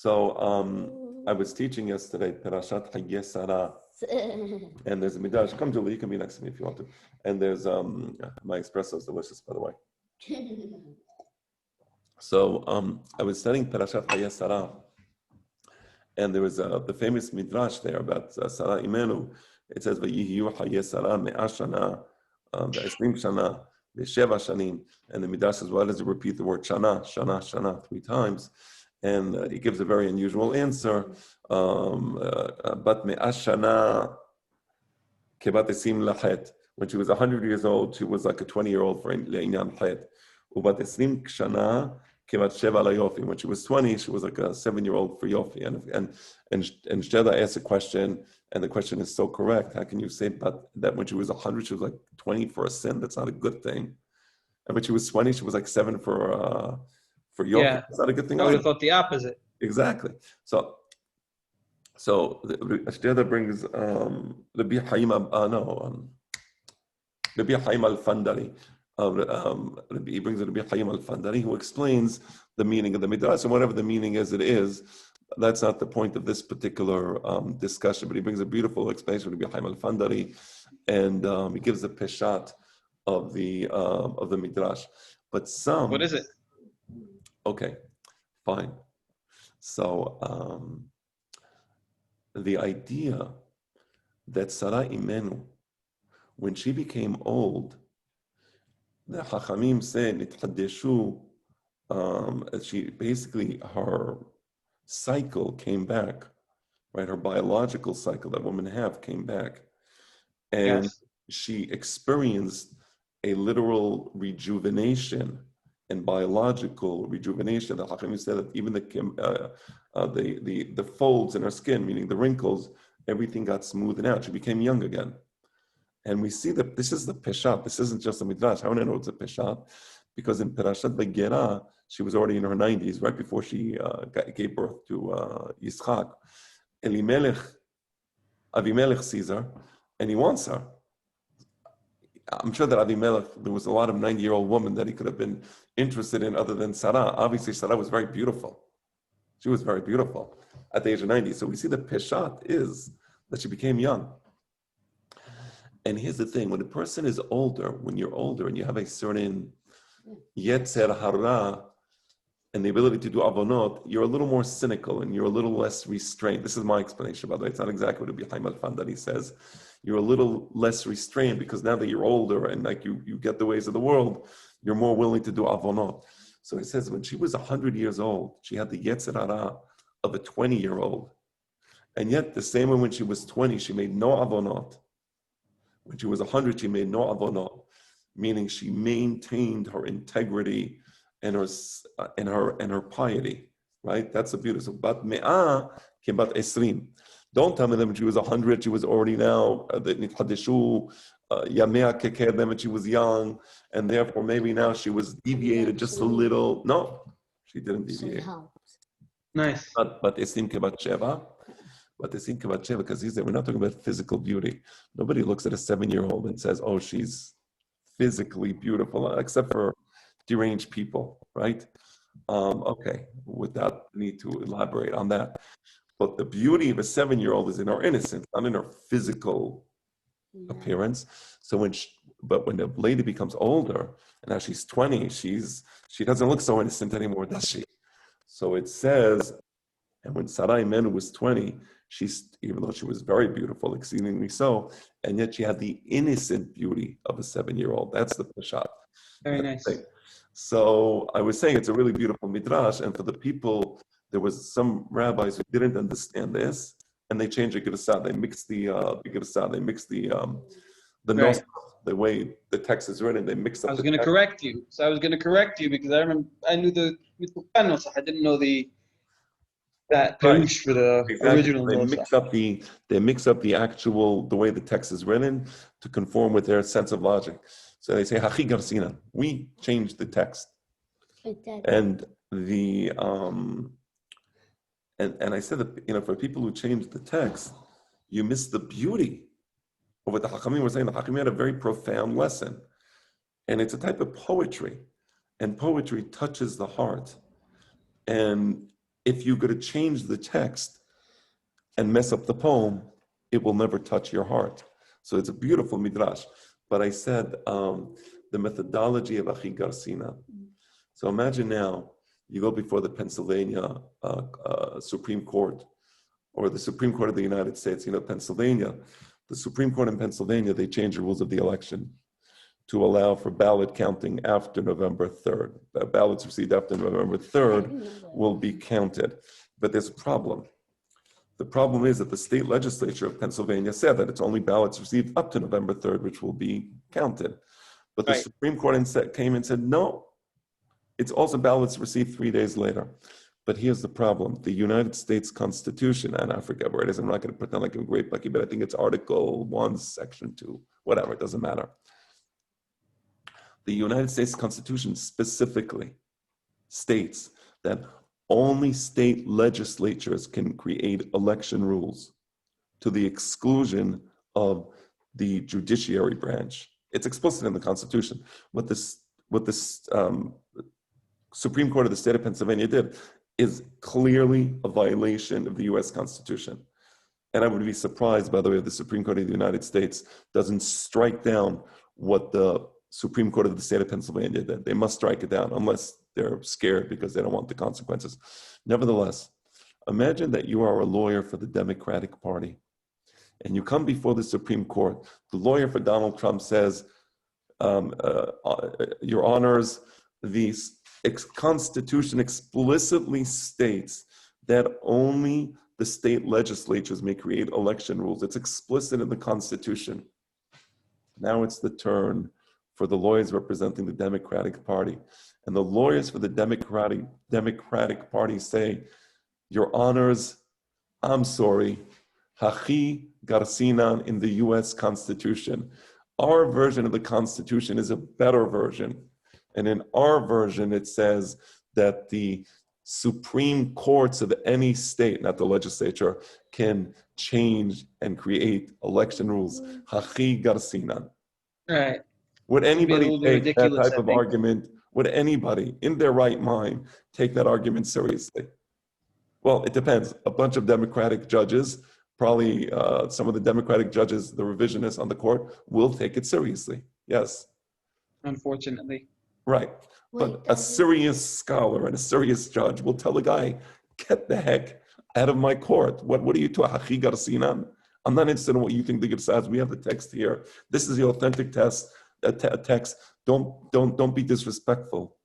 I was teaching yesterday Parashat Hayye Sarah, and there's a midrash. Come, Julie, you can be next to me if you want to. And there's my espresso is delicious, by the way. I was studying Parashat Hayye Sarah, and there was the famous midrash there about Sarah Imenu. It says, "Vayihiyu Hayye Sarah me'ah shana, ve'esrim shana, ve'sheva shanim." And the midrash says, why does it repeat the word shana, shana, shana 3 times? And he gives a very unusual answer. Bat me'ah shana kebat esim lachet. When she was 100 years old, she was like a 20-year-old for le'inyan chet. Ubat esrim shana kebat sheva layofi. When she was 20, she was like a 7-year-old for yofi. And Sheda asked a question, and the question is so correct. How can you say that when she was 100, she was like 20 for a sin? That's not a good thing. And when she was 20, she was like 7 for yofi. Yeah. That's not a good thing. I would have thought the opposite. Exactly. So Sheda brings Rabbi Haim al-Fandari. He brings Rabbi Haim al-Fandari, who explains the meaning of the midrash, and whatever the meaning is, it is. That's not the point of this particular discussion, but he brings a beautiful explanation of Rabbi Haim al-Fandari, and he gives a peshat of the midrash. But some. What is it? Okay, fine. So the idea that Sarah Imenu, when she became old, the Chachamim say nitchadeshu, she basically her cycle came back, right? Her biological cycle that women have came back, and Yes. she experienced a literal rejuvenation and biological rejuvenation. The Chachamim said that even the folds in her skin, meaning the wrinkles, everything got smoothed out. She became young again. And we see that this is the Peshat. This isn't just a midrash. How do I know it's a Peshat? Because in Parashat Vayera, she was already in her 90s, right before she gave birth to Yitzchak. Avimelech sees her, and he wants her. I'm sure that Avimelech, there was a lot of 90-year-old women that he could have been interested in other than Sarah. Obviously, Sarah was very beautiful. She was very beautiful at the age of 90. So we see the Peshat is that she became young. And here's the thing, when a person is older, when you're older and you have a certain Yetzer Hara and the ability to do avonot, you're a little more cynical and you're a little less restrained. This is my explanation, by the way. It's not exactly what Rabbi Haim al-Fandari says. You're a little less restrained because now that you're older and like you get the ways of the world, you're more willing to do avonot. So he says when she was 100 years old, she had the Yetzer Hara of a 20-year-old. And yet the same way when she was 20, she made no avonot. When she was 100, she made no avonot, meaning she maintained her integrity and her piety, right? That's the beauty. So, bat me'ah kebat esrim. Don't tell me that when she was 100, she was already now nitchadeshu yamea kekedem, and she was young, and therefore maybe now she was deviated just a little. No, she didn't deviate. Nice. But esrim kebat sheva. But they think about Sheva because we're not talking about physical beauty. Nobody looks at a 7-year-old and says, oh, she's physically beautiful, except for deranged people, right? Okay, without need to elaborate on that. But the beauty of a 7-year-old is in her innocence, not in her physical appearance. So when the lady becomes older, and now she's 20, she doesn't look so innocent anymore, does she? So it says, and when Sarah Imenu was 20, even though she was very beautiful, exceedingly so, and yet she had the innocent beauty of a 7-year-old. That's the Peshat. Very nice. So I was saying it's a really beautiful midrash, and for the people, there was some rabbis who didn't understand this, and they changed the Girsah. They mixed the Girsah. They mixed the Right. the way the text is written. They mixed up. I was going to correct you. So I was going to correct you because I knew the Nusach. I didn't know that Perush for the original Nusach. They mix up the actual, the way the text is written to conform with their sense of logic. So they say, Hachi Garsina, we changed the text. And and I said that, for people who change the text, you miss the beauty of what the Hachamim were saying. The Hachamim had a very profound lesson. And it's a type of poetry. And poetry touches the heart. And if you're going to change the text and mess up the poem, it will never touch your heart. So it's a beautiful midrash. But I said the methodology of Achi Garsina. So imagine now you go before the Pennsylvania Supreme Court or the Supreme Court of the United States. Pennsylvania, the Supreme Court in Pennsylvania, they changed the rules of the election to allow for ballot counting after November 3rd. Ballots received after November 3rd will be counted. But there's a problem. The problem is that the state legislature of Pennsylvania said that it's only ballots received up to November 3rd, which will be counted. But the Supreme Court came and said, no, it's also ballots received 3 days later. But here's the problem. The United States Constitution, and I forget where it is, I'm not going to pretend like I'm a great bucky, but I think it's Article 1, Section 2, whatever, it doesn't matter. The United States Constitution specifically states that only state legislatures can create election rules to the exclusion of the judiciary branch. It's explicit in the Constitution. What this Supreme Court of the state of Pennsylvania did is clearly a violation of the US Constitution. And I would be surprised, by the way, if the Supreme Court of the United States doesn't strike down what the Supreme Court of the state of Pennsylvania did. They must strike it down unless they're scared because they don't want the consequences. Nevertheless, imagine that you are a lawyer for the Democratic Party and you come before the Supreme Court. The lawyer for Donald Trump says, Your Honors, the Constitution explicitly states that only the state legislatures may create election rules. It's explicit in the Constitution. Now it's the turn for the lawyers representing the Democratic Party. And the lawyers for the Democratic Party say, Your Honors, I'm sorry, Hachi Garsinan in the US Constitution. Our version of the Constitution is a better version. And in our version, it says that the Supreme Courts of any state, not the legislature, can change and create election rules. Hachi Garsinan. Right. Would anybody take that type of I think. argument? Would anybody in their right mind take that argument seriously? Well, it depends. A bunch of Democratic judges, probably some of the Democratic judges, the revisionists on the court, will take it seriously. Yes. Unfortunately. Right. But a serious scholar and a serious judge will tell a guy, get the heck out of my court. What are you to Hachi Garsinan? I'm not interested in what you think the good says. We have the text here. This is the authentic text. Don't be disrespectful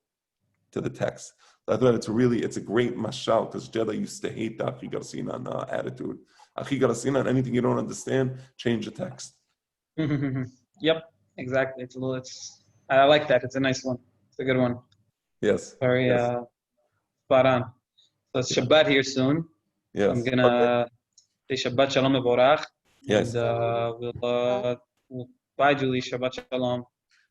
to the text. I thought it's a great mashal because Jeda used to hate the Achi Garsinan attitude. Achi Garsinan, anything you don't understand, change the text. Yep, exactly. I like that. It's a nice one. It's a good one. Yes. Very spot on. So it's Shabbat here soon. Yes. I'm gonna say Shabbat Shalom Mevorach. Yes. And we'll bye, Julie. Shabbat Shalom.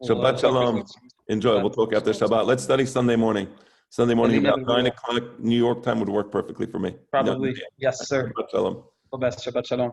Shabbat Shalom. Enjoy. We'll talk after Shabbat. Let's study Sunday morning. Sunday morning about 9 o'clock New York time would work perfectly for me. Probably. Yes, sir. Shabbat Shalom. All best. Shabbat Shalom.